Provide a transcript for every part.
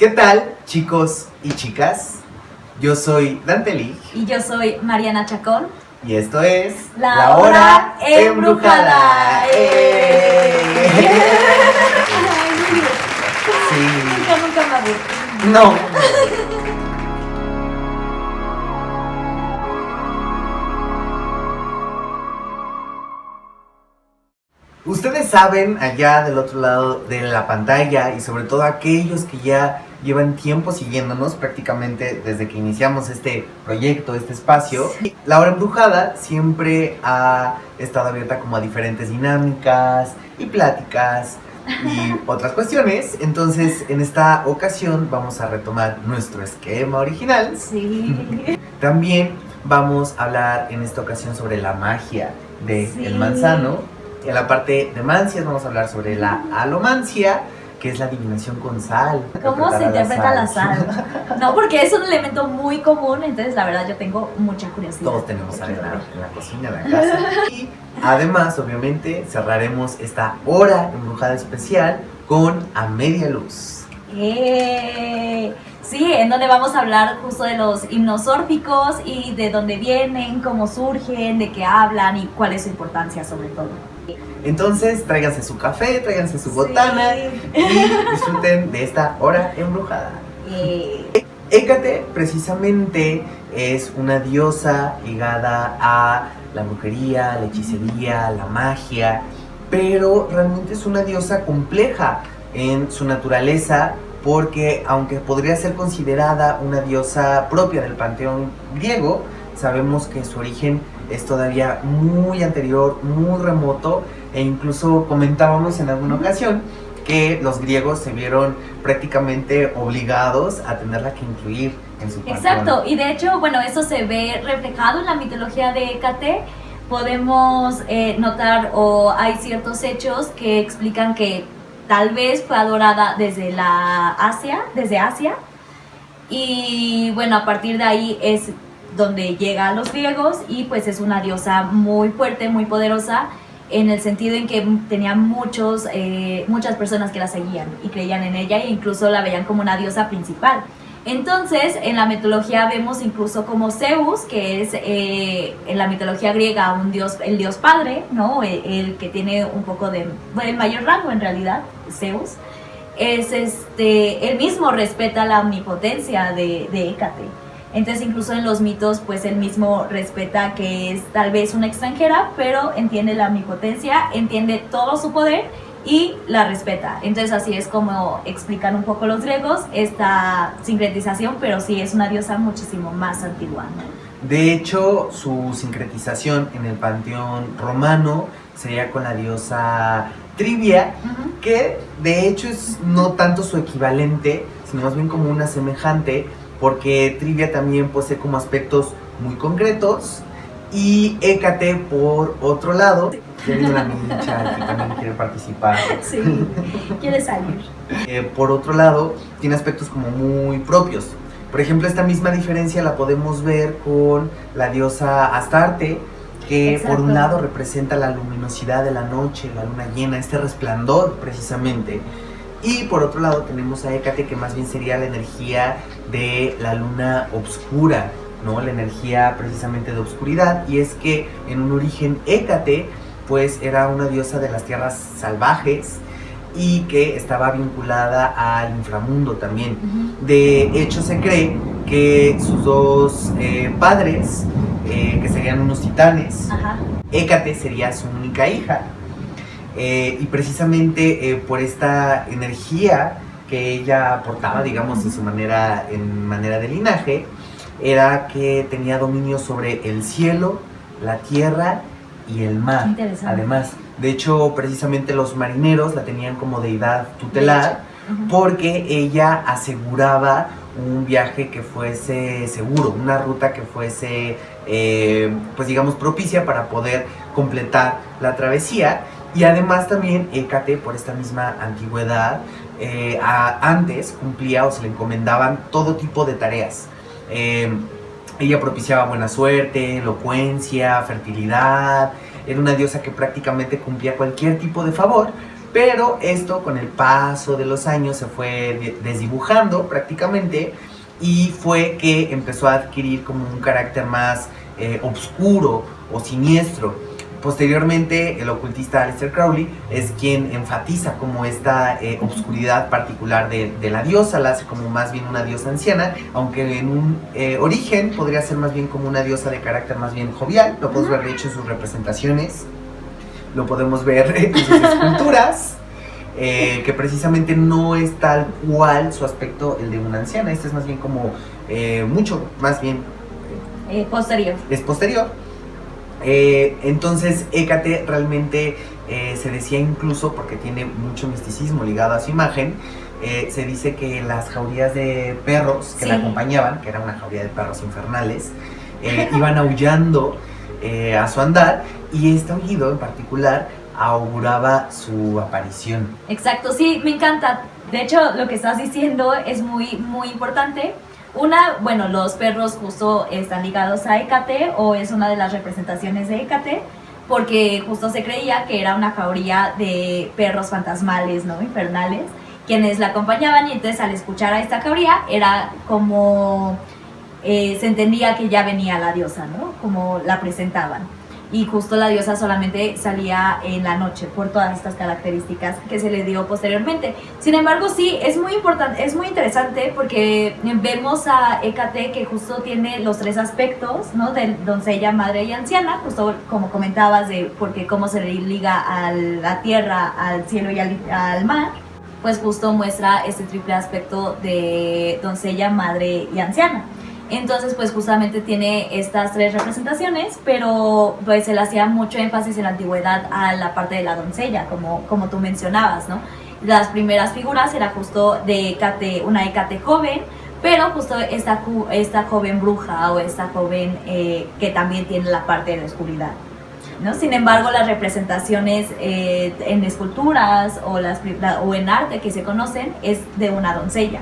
¿Qué tal, chicos y chicas? Yo soy Dante Lig. Y yo soy Mariana Chacón. Y esto es La Hora Embrujada. Sí. Nunca me aburro. No. Ustedes saben, allá del otro lado de la pantalla, y sobre todo aquellos que ya llevan tiempo siguiéndonos prácticamente desde que iniciamos este proyecto, este espacio, La Hora Embrujada siempre ha estado abierta como a diferentes dinámicas y pláticas y otras cuestiones. Entonces, en esta ocasión vamos a retomar nuestro esquema original. Sí. También vamos a hablar en esta ocasión sobre la magia del manzano. En la parte de mancias vamos a hablar sobre la alomancia, que es la adivinación con sal. ¿Cómo se interpreta la sal? No, porque es un elemento muy común, entonces la verdad yo tengo mucha curiosidad. Todos tenemos sal en la cocina, en la casa. Y además, obviamente, cerraremos esta hora embrujada especial con A Media Luz. Sí, en donde vamos a hablar justo de los himnos órficos y de dónde vienen, cómo surgen, de qué hablan y cuál es su importancia sobre todo. Entonces, tráiganse su café, tráiganse su botana y disfruten de esta hora embrujada. Hécate precisamente es una diosa ligada a la brujería, la hechicería, la magia, pero realmente es una diosa compleja en su naturaleza, porque aunque podría ser considerada una diosa propia del panteón griego, sabemos que su origen es todavía muy anterior, muy remoto, e incluso comentábamos en alguna ocasión que los griegos se vieron prácticamente obligados a tenerla que incluir en su panteón. Exacto, y de hecho, bueno, eso se ve reflejado en la mitología de Hécate. Podemos notar o hay ciertos hechos que explican que tal vez fue adorada desde Asia, y bueno, a partir de ahí es donde llega a los griegos, y pues es una diosa muy fuerte, muy poderosa, en el sentido en que tenía muchas personas que la seguían y creían en ella, e incluso la veían como una diosa principal. Entonces, en la mitología vemos incluso como Zeus, que es en la mitología griega el dios padre, ¿no? El que tiene un poco el mayor rango en realidad, Zeus, es él mismo respeta la omnipotencia de Hécate. Entonces, incluso en los mitos, pues él mismo respeta que es tal vez una extranjera, pero entiende la omnipotencia, entiende todo su poder y la respeta. Entonces, así es como explican un poco los griegos esta sincretización, pero sí es una diosa muchísimo más antigua, ¿no? De hecho, su sincretización en el panteón romano sería con la diosa Trivia, que de hecho es no tanto su equivalente, sino más bien como una semejante, porque Trivia también posee como aspectos muy concretos, y Hécate, por otro lado, ya viene la mincha que también quiere participar. Sí, quiere salir. Por otro lado, tiene aspectos como muy propios. Por ejemplo, esta misma diferencia la podemos ver con la diosa Astarte, que Exacto. Por un lado representa la luminosidad de la noche, la luna llena, este resplandor precisamente. Y por otro lado tenemos a Hécate, que más bien sería la energía de la luna obscura, ¿no? La energía precisamente de obscuridad. Y es que en un origen Hécate pues era una diosa de las tierras salvajes y que estaba vinculada al inframundo también. De hecho, se cree que sus dos padres, que serían unos titanes, Hécate sería su única hija. Y precisamente por esta energía que ella aportaba, digamos, en manera de linaje, era que tenía dominio sobre el cielo, la tierra y el mar. Además, de hecho, precisamente los marineros la tenían como deidad tutelar, porque ella aseguraba un viaje que fuese seguro, una ruta que fuese, pues digamos, propicia para poder completar la travesía. Y además también Hécate, por esta misma antigüedad, antes cumplía o se le encomendaban todo tipo de tareas. Ella propiciaba buena suerte, elocuencia, fertilidad. Era una diosa que prácticamente cumplía cualquier tipo de favor, Pero esto con el paso de los años se fue desdibujando prácticamente y fue que empezó a adquirir como un carácter más oscuro o siniestro. Posteriormente, el ocultista Aleister Crowley es quien enfatiza como esta obscuridad particular de la diosa, la hace como más bien una diosa anciana, aunque en un origen podría ser más bien como una diosa de carácter más bien jovial. Lo podemos ver de hecho en sus representaciones, lo podemos ver en sus esculturas, que precisamente no es tal cual su aspecto el de una anciana. Este es más bien como mucho más bien posterior. Es posterior. Entonces Hécate realmente se decía, incluso porque tiene mucho misticismo ligado a su imagen, se dice que las jaurías de perros que la acompañaban, que era una jauría de perros infernales, iban aullando a su andar, y este aullido en particular auguraba su aparición. Exacto, sí, me encanta. De hecho, lo que estás diciendo es muy, muy importante. Bueno, los perros justo están ligados a Hécate, o es una de las representaciones de Hécate, porque justo se creía que era una jauría de perros fantasmales, ¿no? Infernales, quienes la acompañaban, y entonces al escuchar a esta jauría era como se entendía que ya venía la diosa, ¿no? Como la presentaban. Y justo la diosa solamente salía en la noche por todas estas características que se le dio posteriormente. Sin embargo, sí, es muy importante, es muy interesante, porque vemos a Hécate que justo tiene los tres aspectos, ¿no? De doncella, madre y anciana, justo como comentabas, de porque cómo se le liga a la tierra, al cielo y al mar, pues justo muestra este triple aspecto de doncella, madre y anciana. Entonces, pues justamente tiene estas tres representaciones, pero pues se le hacía mucho énfasis en la antigüedad a la parte de la doncella, como tú mencionabas, ¿no? Las primeras figuras era justo de Hécate, una Hécate joven, pero justo esta joven bruja, o esta joven que también tiene la parte de la oscuridad, ¿no? Sin embargo, las representaciones en esculturas o en arte que se conocen es de una doncella,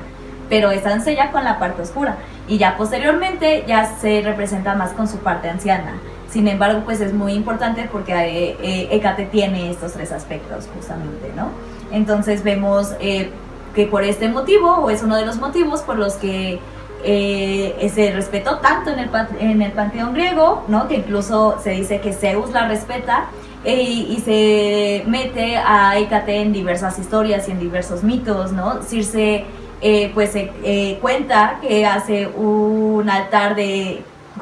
pero esta doncella con la parte oscura, y ya posteriormente ya se representa más con su parte anciana. Sin embargo, pues es muy importante porque Hécate tiene estos tres aspectos justamente, ¿no? Entonces vemos que por este motivo, o es uno de los motivos por los que se respetó tanto en el panteón griego, ¿no? Que incluso se dice que Zeus la respeta, y se mete a Hécate en diversas historias y en diversos mitos, ¿no? Circe pues se cuenta que hace un altar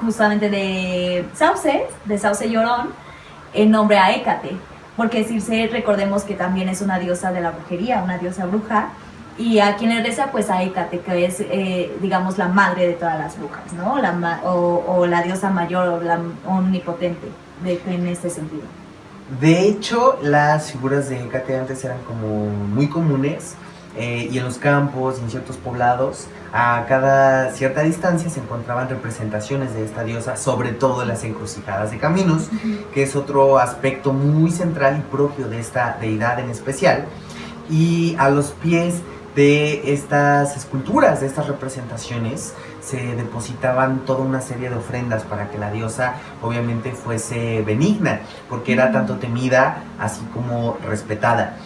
justamente de Sauce llorón, en nombre a Hécate, porque Circe, recordemos que también es una diosa de la brujería, una diosa bruja, y a quien le reza, pues a Hécate, que es digamos la madre de todas las brujas, ¿no? O la diosa mayor, o la omnipotente, en este sentido. De hecho, las figuras de Hécate antes eran como muy comunes, y en los campos y en ciertos poblados, a cada cierta distancia se encontraban representaciones de esta diosa, sobre todo en las encrucijadas de caminos, que es otro aspecto muy central y propio de esta deidad en especial. Y a los pies de estas esculturas, de estas representaciones, se depositaban toda una serie de ofrendas para que la diosa obviamente fuese benigna, porque era tanto temida así como respetada.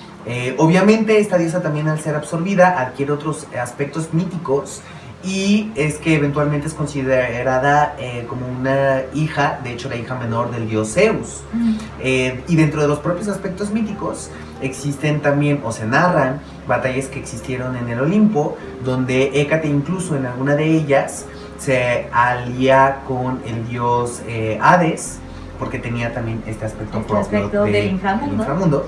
Obviamente esta diosa también, al ser absorbida, adquiere otros aspectos míticos, y es que eventualmente es considerada como una hija, de hecho la hija menor del dios Zeus. Y dentro de los propios aspectos míticos existen también, o se narran, batallas que existieron en el Olimpo, donde Hécate incluso en alguna de ellas se alía con el dios Hades, porque tenía también este aspecto propio del inframundo.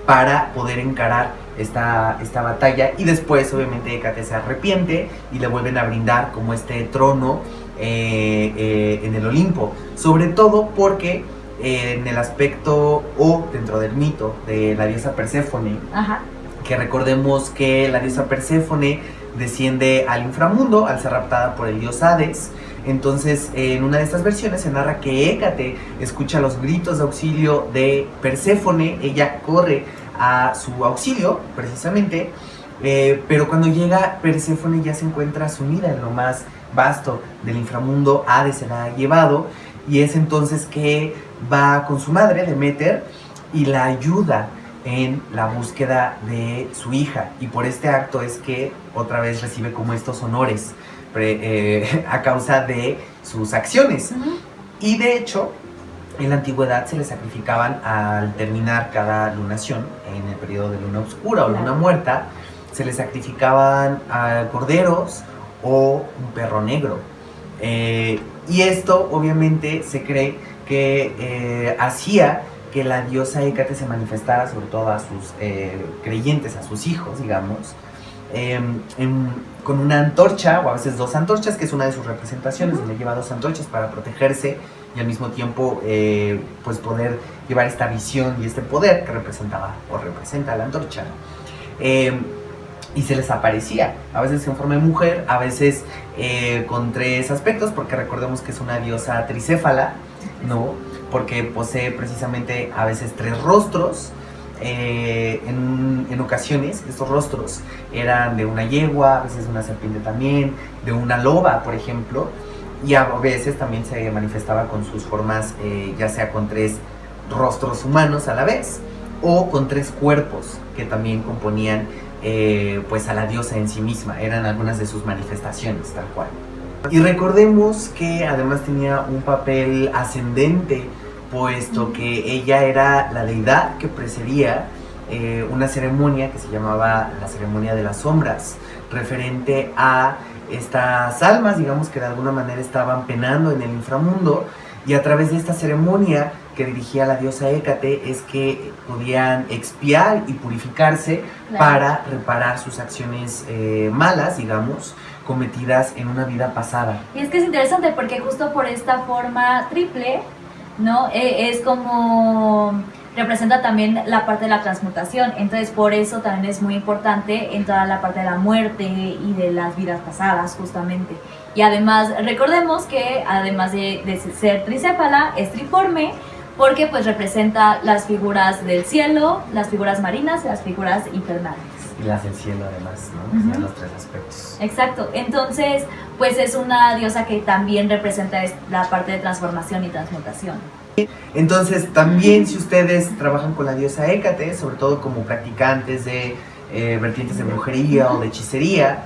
Para poder encarar esta batalla. Y después obviamente Hécate se arrepiente y le vuelven a brindar como este trono en el Olimpo, sobre todo porque en el aspecto, o dentro del mito de la diosa Perséfone, que recordemos que la diosa Perséfone desciende al inframundo al ser raptada por el dios Hades. Entonces, en una de estas versiones se narra que Hécate escucha los gritos de auxilio de Perséfone, ella corre a su auxilio, precisamente, pero cuando llega Perséfone ya se encuentra sumida en lo más vasto del inframundo. Hades se la ha llevado, y es entonces que va con su madre, Deméter, y la ayuda en la búsqueda de su hija, y por este acto es que otra vez recibe como estos honores a causa de sus acciones. Y de hecho, en la antigüedad se le sacrificaban al terminar cada lunación, en el periodo de luna oscura o luna muerta, se le sacrificaban a corderos o un perro negro. Y esto obviamente se cree que hacía que la diosa Hécate se manifestara sobre todo a sus creyentes, a sus hijos, digamos, con una antorcha, o a veces 2 antorchas, que es una de sus representaciones, donde lleva 2 antorchas para protegerse y al mismo tiempo pues poder llevar esta visión y este poder que representaba o representa la antorcha. Y se les aparecía, a veces en forma de mujer, a veces con 3 aspectos, porque recordemos que es una diosa tricéfala, ¿no? Porque posee precisamente a veces 3 rostros. En ocasiones estos rostros eran de una yegua, a veces de una serpiente también, de una loba, por ejemplo, y a veces también se manifestaba con sus formas, ya sea con 3 rostros humanos a la vez, o con 3 cuerpos que también componían pues a la diosa en sí misma. Eran algunas de sus manifestaciones, tal cual. Y recordemos que además tenía un papel ascendente, puesto que ella era la deidad que precedía una ceremonia que se llamaba la ceremonia de las sombras, referente a estas almas, digamos, que de alguna manera estaban penando en el inframundo, y a través de esta ceremonia que dirigía la diosa Hécate es que podían expiar y purificarse, claro, para reparar sus acciones malas, digamos, cometidas en una vida pasada. Y es que es interesante porque justo por esta forma triple, ¿no? Es como representa también la parte de la transmutación, entonces por eso también es muy importante en toda la parte de la muerte y de las vidas pasadas, justamente. Y además recordemos que además de ser tricéfala, es triforme, porque pues representa las figuras del cielo, las figuras marinas y las figuras infernales. Y las del cielo además, ¿no? Serían los 3 aspectos. Exacto, entonces pues es una diosa que también representa la parte de transformación y transmutación. Entonces también si ustedes trabajan con la diosa Hécate, sobre todo como practicantes de vertientes de brujería o de hechicería,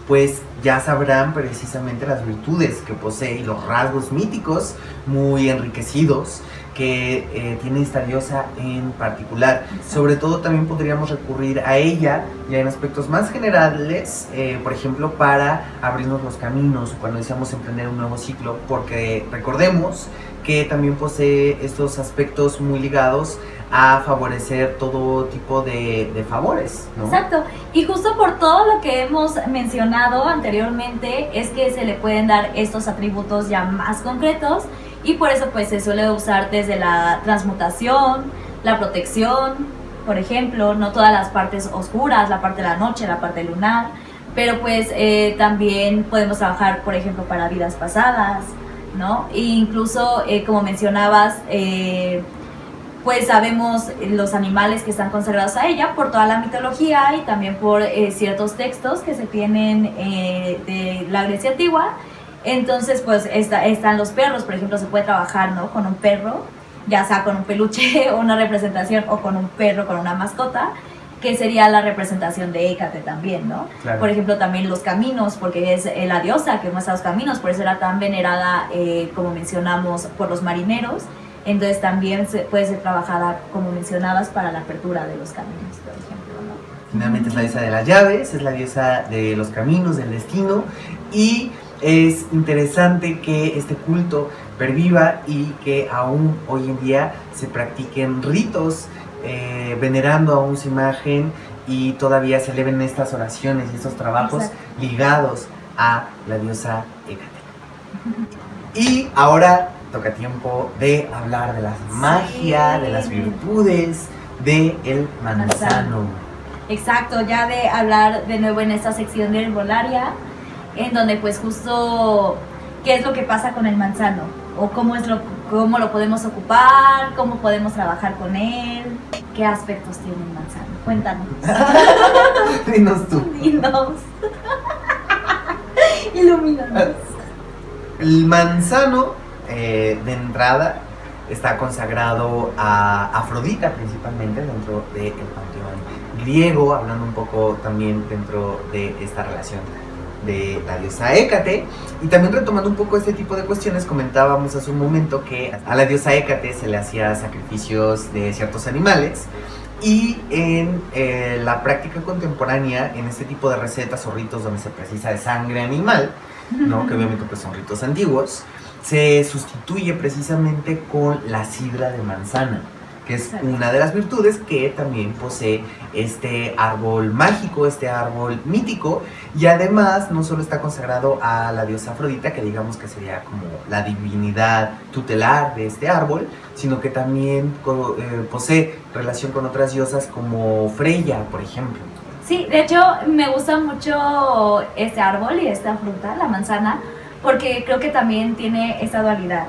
pues ya sabrán precisamente las virtudes que posee y los rasgos míticos muy enriquecidos que tiene esta diosa en particular. Exacto. Sobre todo también podríamos recurrir a ella ya en aspectos más generales, por ejemplo, para abrirnos los caminos cuando deseamos emprender un nuevo ciclo, porque recordemos que también posee estos aspectos muy ligados a favorecer todo tipo de favores, ¿no? Exacto, y justo por todo lo que hemos mencionado anteriormente es que se le pueden dar estos atributos ya más concretos, y por eso pues se suele usar desde la transmutación, la protección, por ejemplo, no todas las partes oscuras, la parte de la noche, la parte lunar, pero pues también podemos trabajar, por ejemplo, para vidas pasadas, ¿no? E incluso, como mencionabas, pues sabemos los animales que están consagrados a ella por toda la mitología y también por ciertos textos que se tienen de la Grecia antigua. Entonces pues están los perros, por ejemplo, se puede trabajar, ¿no?, con un perro, ya sea con un peluche o una representación, o con un perro, con una mascota, que sería la representación de Hécate también, ¿no? Claro. Por ejemplo, también los caminos, porque es la diosa que muestra los caminos, por eso era tan venerada, como mencionamos, por los marineros. Entonces también puede ser trabajada, como mencionabas, para la apertura de los caminos, por ejemplo, ¿no? Finalmente es la diosa de las llaves, es la diosa de los caminos, del destino, y es interesante que este culto perviva y que aún hoy en día se practiquen ritos venerando aún su imagen, y todavía se eleven estas oraciones y estos trabajos. Exacto. Ligados a la diosa Hécate. Y ahora toca tiempo de hablar de la magia, sí, de las virtudes del manzano. Exacto, ya de hablar de nuevo en esta sección de herbolaria, en donde pues justo qué es lo que pasa con el manzano, o cómo lo podemos ocupar, cómo podemos trabajar con él, qué aspectos tiene el manzano. Cuéntanos. Dinos tú. Dinos. Ilumínanos. El manzano, de entrada, está consagrado a Afrodita principalmente dentro del panteón griego, hablando un poco también dentro de esta relación de la diosa Hécate. Y también retomando un poco este tipo de cuestiones, comentábamos hace un momento que a la diosa Hécate se le hacía sacrificios de ciertos animales. Y en la práctica contemporánea, en este tipo de recetas o ritos donde se precisa de sangre animal, ¿no? Que obviamente pues son ritos antiguos, se sustituye precisamente con la sidra de manzana, que es una de las virtudes que también posee este árbol mágico, este árbol mítico, y además no solo está consagrado a la diosa Afrodita, que digamos que sería como la divinidad tutelar de este árbol, sino que también posee relación con otras diosas como Freya, por ejemplo. Sí, de hecho me gusta mucho este árbol y esta fruta, la manzana, porque creo que también tiene esa dualidad.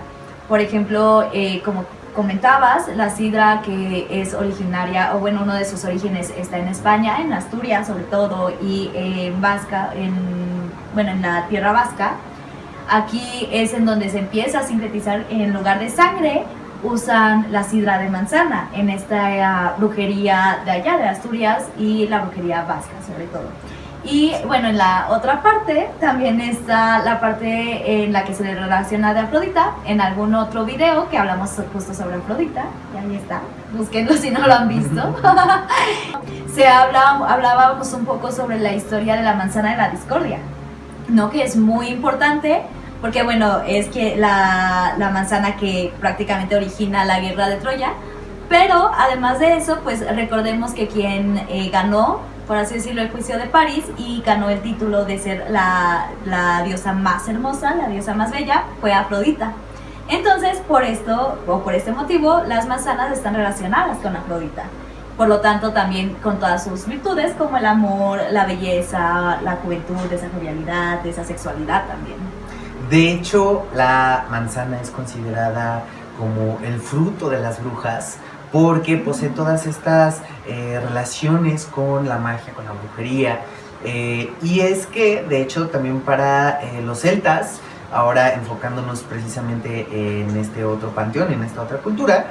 Por ejemplo, como comentabas, la sidra, que es originaria, o bueno, uno de sus orígenes está en España, en Asturias sobre todo, y en Vasca, en la tierra vasca. Aquí es en donde se empieza a sintetizar, en lugar de sangre, usan la sidra de manzana, en esta brujería de allá, de Asturias, y la brujería vasca sobre todo. Y bueno, en la otra parte también está la parte en la que se le relaciona de Afrodita, en algún otro video que hablamos justo sobre Afrodita, y ahí está, búsquenlo si no lo han visto. Hablábamos un poco sobre la historia de la manzana de la discordia, ¿no? Que es muy importante, porque bueno, es que la manzana que prácticamente origina la guerra de Troya, pero además de eso, pues recordemos que quien ganó, por así decirlo, el juicio de París y ganó el título de ser la diosa más hermosa, la diosa más bella, fue Afrodita. Entonces, por esto, o por este motivo, las manzanas están relacionadas con Afrodita. Por lo tanto, también con todas sus virtudes, como el amor, la belleza, la juventud, esa jovialidad, esa sexualidad también. De hecho, la manzana es considerada como el fruto de las brujas, porque posee todas estas relaciones con la magia, con la brujería. Y es que, de hecho, también para los celtas, ahora enfocándonos precisamente en este otro panteón, en esta otra cultura,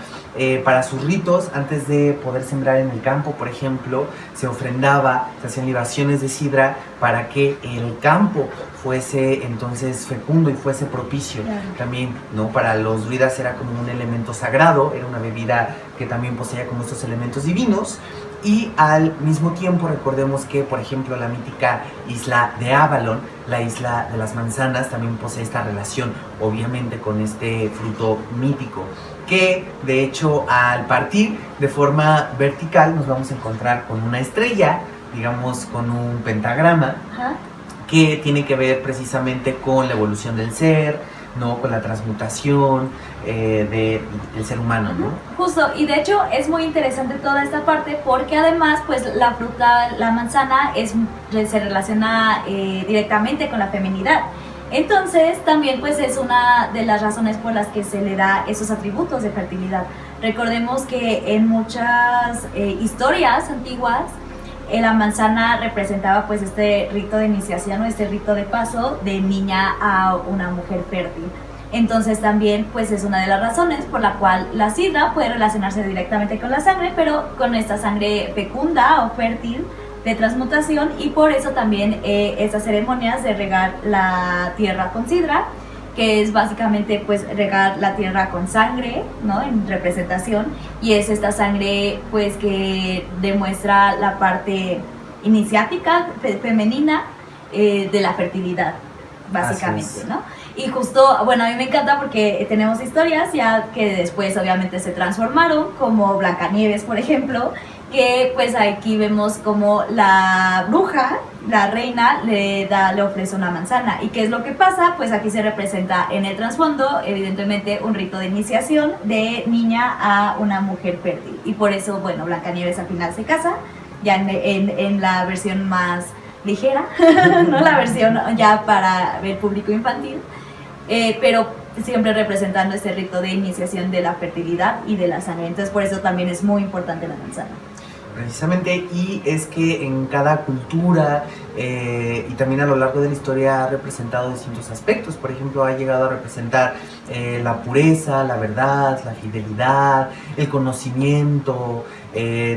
para sus ritos, antes de poder sembrar en el campo, por ejemplo, se ofrendaba, se hacían libaciones de sidra para que el campo fuese entonces fecundo y fuese propicio. Claro. También, ¿no? Para los druidas era como un elemento sagrado, era una bebida que también poseía como estos elementos divinos. Y al mismo tiempo recordemos que, por ejemplo, la mítica isla de Avalon, la isla de las manzanas, también posee esta relación, obviamente, con este fruto mítico, que de hecho al partir de forma vertical nos vamos a encontrar con una estrella, digamos con un pentagrama. Ajá. Que tiene que ver precisamente con la evolución del ser, ¿no? Con la transmutación del ser humano, ¿no? Justo, y de hecho es muy interesante toda esta parte, porque además pues la fruta, la manzana, se relaciona directamente con la feminidad. Entonces también pues es una de las razones por las que se le da esos atributos de fertilidad. Recordemos que en muchas historias antiguas, la manzana representaba pues este rito de iniciación o este rito de paso de niña a una mujer fértil. Entonces también pues es una de las razones por la cual la sidra puede relacionarse directamente con la sangre, pero con esta sangre fecunda o fértil de transmutación, y por eso también estas ceremonias de regar la tierra con sidra, que es básicamente pues regar la tierra con sangre, ¿no? En representación, y es esta sangre pues que demuestra la parte iniciática femenina de la fertilidad, básicamente, ¿no? Y justo, bueno, a mí me encanta porque tenemos historias ya que después obviamente se transformaron, como Blancanieves, por ejemplo, que pues aquí vemos como la bruja, la reina, le ofrece una manzana. ¿Y qué es lo que pasa? Pues aquí se representa en el trasfondo, evidentemente, un rito de iniciación de niña a una mujer fértil. Y por eso, bueno, Blancanieves al final se casa, ya en la versión más ligera, no la versión ya para el público infantil, pero siempre representando este rito de iniciación de la fertilidad y de la sangre. Entonces por eso también es muy importante la manzana. precisamente, y es que en cada cultura y también a lo largo de la historia ha representado distintos aspectos. Por ejemplo, ha llegado a representar la pureza, la verdad, la fidelidad, el conocimiento,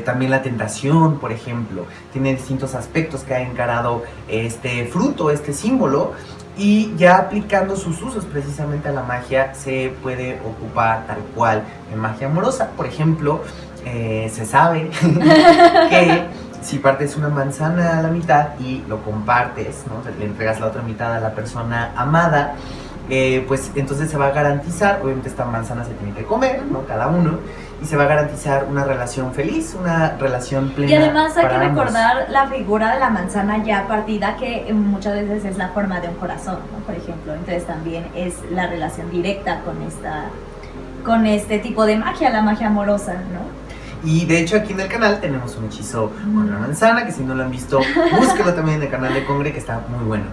también la tentación, por ejemplo. Tiene distintos aspectos que ha encarado este fruto, este símbolo, y ya aplicando sus usos precisamente a la magia se puede ocupar tal cual en magia amorosa. Por ejemplo, se sabe que si partes una manzana a la mitad y lo compartes, ¿no? Le entregas la otra mitad a la persona amada, pues entonces se va a garantizar, obviamente esta manzana se tiene que comer, ¿no? Cada uno, y se va a garantizar una relación feliz, una relación plena. Y además hay que para recordar ambos. la figura de la manzana ya partida, que muchas veces es la forma de un corazón, ¿no? Por ejemplo, entonces también es la relación directa con este tipo de magia, la magia amorosa, ¿no? Y de hecho aquí en el canal tenemos un hechizo con la manzana, que si no lo han visto, búsquelo también en el canal de Congre, que está muy bueno.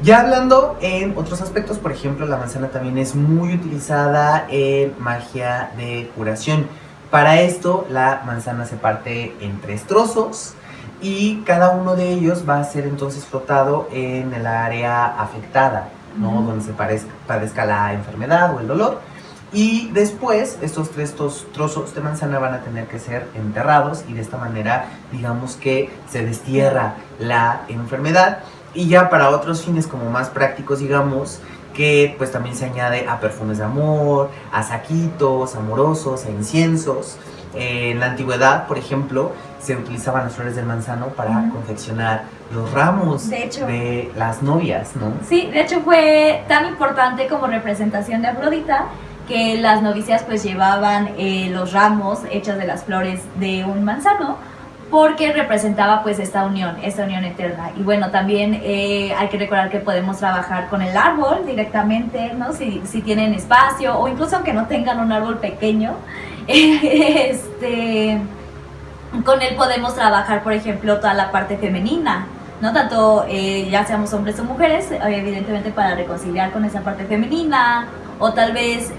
Ya hablando en otros aspectos, por ejemplo, la manzana también es muy utilizada en magia de curación. Para esto, la manzana se parte en 3 trozos y cada uno de ellos va a ser entonces frotado en el área afectada, ¿no? Donde se padezca la enfermedad o el dolor. Y después estos 3 trozos de manzana van a tener que ser enterrados, y de esta manera digamos que se destierra la enfermedad. Y ya para otros fines como más prácticos, digamos que pues también se añade a perfumes de amor, a saquitos amorosos, a inciensos. En la antigüedad, por ejemplo, se utilizaban las flores del manzano para confeccionar los ramos de las novias, ¿no? Sí, de hecho fue tan importante como representación de Afrodita que las novicias pues llevaban los ramos hechos de las flores de un manzano, porque representaba pues esta unión eterna. Y bueno, también hay que recordar que podemos trabajar con el árbol directamente, ¿no? Si tienen espacio, o incluso aunque no tengan un árbol pequeño, con él podemos trabajar, por ejemplo, toda la parte femenina, ¿no? Tanto ya seamos hombres o mujeres, evidentemente para reconciliar con esa parte femenina, o tal vez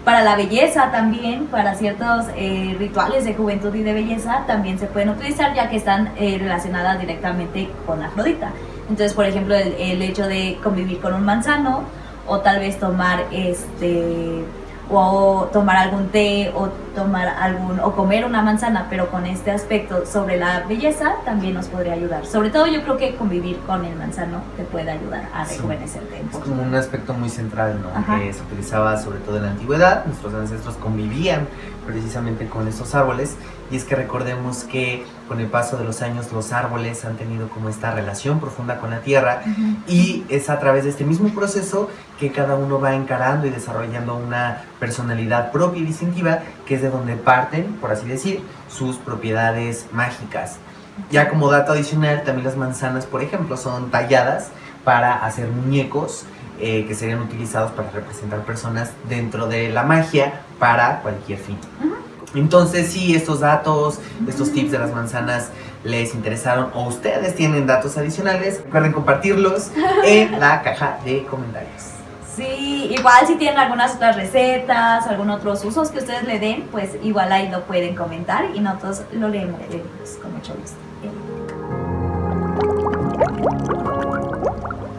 para la belleza también, para ciertos rituales de juventud y de belleza también se pueden utilizar, ya que están relacionadas directamente con Afrodita. Entonces, por ejemplo, el hecho de convivir con un manzano, o tal vez tomar o tomar algún té, o comer una manzana, pero con este aspecto sobre la belleza, también nos podría ayudar. Sobre todo yo creo que convivir con el manzano te puede ayudar a rejuvenecerte. Es como un aspecto muy central, ¿no? Que se utilizaba sobre todo en la antigüedad. Nuestros ancestros convivían precisamente con estos árboles, y es que recordemos que con el paso de los años los árboles han tenido como esta relación profunda con la tierra, y es a través de este mismo proceso que cada uno va encarando y desarrollando una personalidad propia y distintiva, que es de donde parten, por así decir, sus propiedades mágicas. Ya como dato adicional, también las manzanas, por ejemplo, son talladas para hacer muñecos que serían utilizados para representar personas dentro de la magia para cualquier fin. Entonces, si estos datos, estos tips de las manzanas les interesaron, o ustedes tienen datos adicionales, recuerden compartirlos en la caja de comentarios. Sí, igual si tienen algunas otras recetas, algunos otros usos que ustedes le den, pues igual ahí lo pueden comentar y nosotros lo leemos con mucho gusto.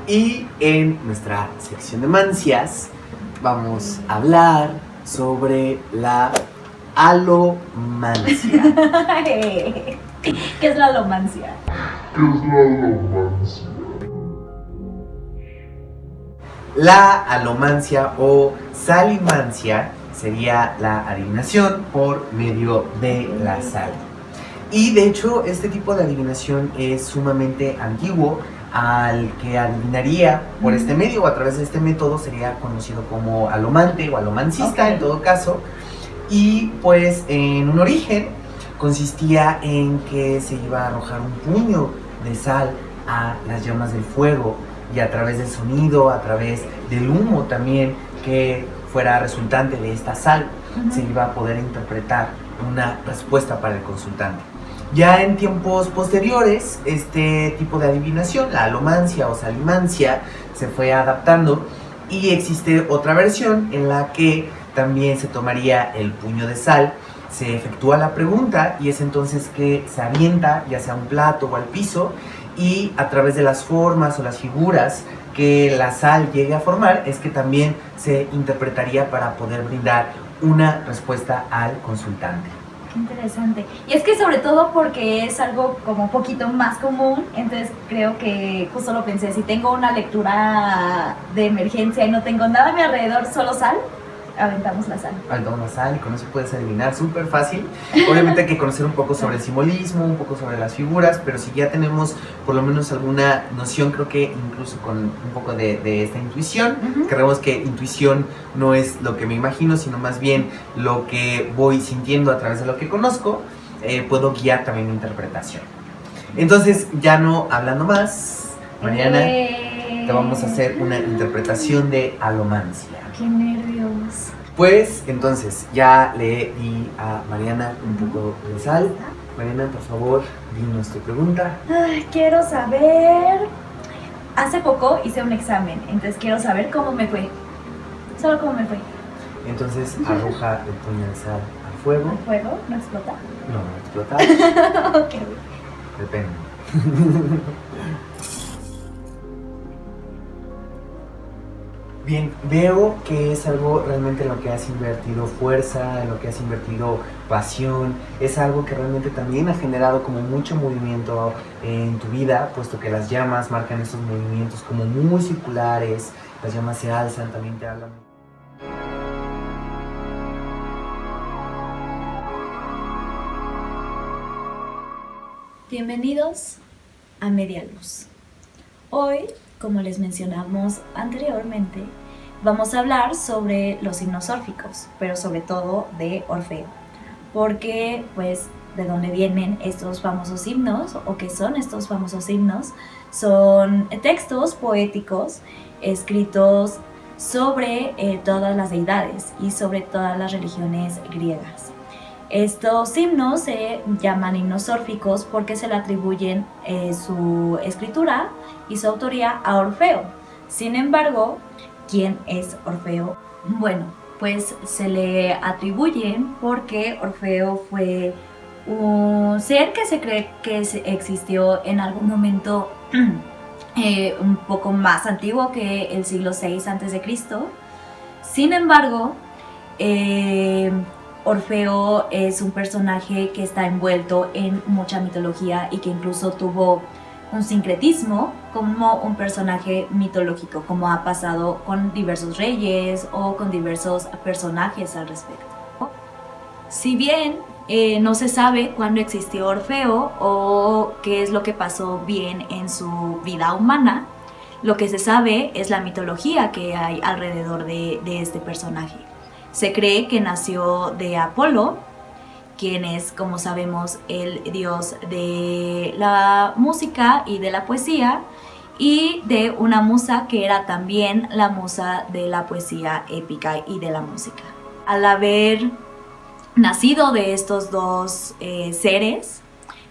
Y en nuestra sección de mancias vamos a hablar sobre la alomancia. ¿Qué es la alomancia? La alomancia o salimancia sería la adivinación por medio de la sal. Y de hecho este tipo de adivinación es sumamente antiguo. Al que adivinaría por este medio o a través de este método sería conocido como alomante o alomancista, en todo caso. Y pues en un origen consistía en que se iba a arrojar un puño de sal a las llamas del fuego, y a través del sonido, a través del humo también que fuera resultante de esta sal, se iba a poder interpretar una respuesta para el consultante. Ya en tiempos posteriores, este tipo de adivinación, la alomancia o salimancia, se fue adaptando, y existe otra versión en la que también se tomaría el puño de sal se efectúa la pregunta y es entonces que se avienta ya sea a un plato o al piso y a través de las formas o las figuras que la sal llegue a formar es que también se interpretaría para poder brindar una respuesta al consultante. Qué interesante. Y es que sobre todo porque es algo como un poquito más común, entonces creo que justo lo pensé, si tengo una lectura de emergencia y no tengo nada a mi alrededor, solo sal, aventamos la sal. Aventamos la sal y con eso puedes adivinar súper fácil. Obviamente hay que conocer un poco sobre el simbolismo, un poco sobre las figuras, pero si ya tenemos por lo menos alguna noción, creo que incluso con un poco de esta intuición, creemos que intuición no es lo que me imagino, sino más bien lo que voy sintiendo a través de lo que conozco, puedo guiar también mi interpretación. Entonces, ya no hablando más, Mariana, te vamos a hacer una interpretación de alomancia. ¡Qué nervios! Pues entonces ya le di a Mariana un poco de sal. Mariana, por favor, dinos tu pregunta. Ay, quiero saber. Hace poco hice un examen, entonces quiero saber cómo me fue. Solo cómo me fue. Entonces arroja el puño de sal al fuego. ¿Al fuego? ¿No explota? No, no explota. Ok. Depende. Bien, veo que es algo realmente en lo que has invertido fuerza, en lo que has invertido pasión, es algo que realmente también ha generado como mucho movimiento en tu vida, puesto que las llamas marcan esos movimientos como muy circulares, las llamas se alzan, también te hablan. Bienvenidos a Media Luz. Hoy, como les mencionamos anteriormente, vamos a hablar sobre los himnos órficos, pero sobre todo de Orfeo, porque pues de dónde vienen estos famosos himnos o qué son estos famosos himnos, son textos poéticos escritos sobre todas las deidades y sobre todas las religiones griegas. Estos himnos se llaman himnos órficos porque se le atribuyen su escritura y su autoría a Orfeo. Sin embargo, ¿quién es Orfeo? Bueno, pues se le atribuyen porque Orfeo fue un ser que se cree que existió en algún momento un poco más antiguo que el siglo VI a.C. Sin embargo, Orfeo es un personaje que está envuelto en mucha mitología y que incluso tuvo un sincretismo como un personaje mitológico, como ha pasado con diversos reyes o con diversos personajes al respecto. Si bien no se sabe cuándo existió Orfeo o qué es lo que pasó bien en su vida humana, lo que se sabe es la mitología que hay alrededor de este personaje. Se cree que nació de Apolo, quien es, como sabemos, el dios de la música y de la poesía, y de una musa que era también la musa de la poesía épica y de la música. Al haber nacido de estos dos seres,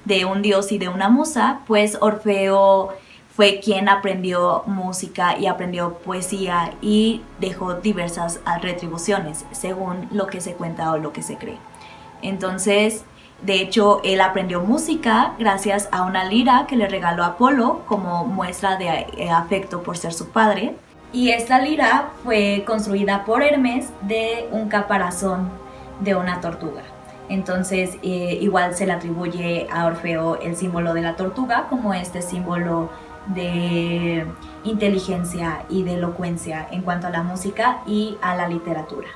de un dios y de una musa, pues Orfeo fue quien aprendió música y aprendió poesía y dejó diversas retribuciones, según lo que se cuenta o lo que se cree. Entonces, de hecho, él aprendió música gracias a una lira que le regaló Apolo como muestra de afecto por ser su padre. Y esta lira fue construida por Hermes de un caparazón de una tortuga. Entonces, igual se le atribuye a Orfeo el símbolo de la tortuga como este símbolo de inteligencia y de elocuencia en cuanto a la música y a la literatura.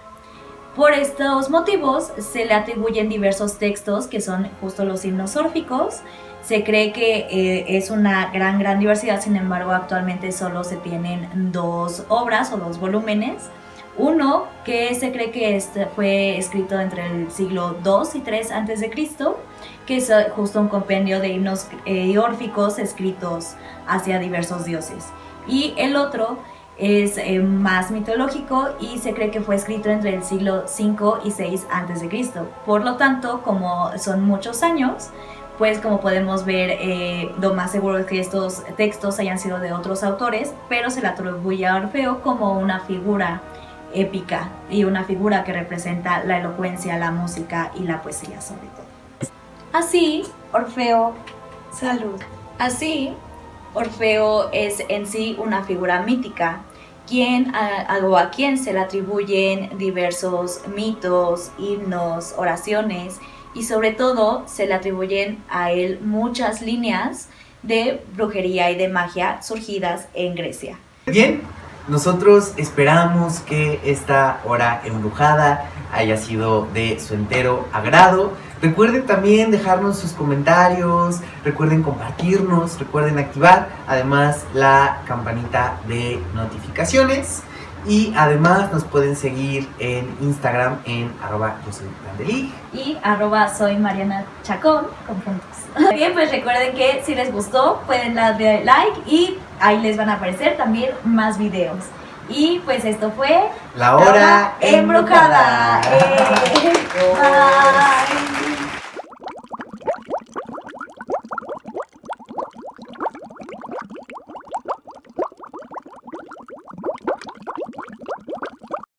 Por estos motivos se le atribuyen diversos textos que son justo los himnos órficos. Se cree que es una gran diversidad, sin embargo actualmente solo se tienen 2 obras o 2 volúmenes. Uno que se cree que fue escrito entre el siglo II y III a.C., que es justo un compendio de himnos órficos escritos hacia diversos dioses. Y el otro es más mitológico y se cree que fue escrito entre el siglo V y VI a.C. Por lo tanto, como son muchos años, pues como podemos ver, lo más seguro es que estos textos hayan sido de otros autores, pero se le atribuye a Orfeo como una figura épica y una figura que representa la elocuencia, la música y la poesía sobre todo. Así, Orfeo, salud. Así, Orfeo es en sí una figura mítica, a quien se le atribuyen diversos mitos, himnos, oraciones y sobre todo se le atribuyen a él muchas líneas de brujería y de magia surgidas en Grecia. Bien, nosotros esperamos que esta hora embrujada haya sido de su entero agrado. Recuerden también dejarnos sus comentarios, recuerden compartirnos, recuerden activar además la campanita de notificaciones y además nos pueden seguir en Instagram en @yosoyplandelig y @soymarianachacón con puntos. Bien, pues recuerden que si les gustó pueden darle like y ahí les van a aparecer también más videos. Y pues esto fue La Hora Embrujada.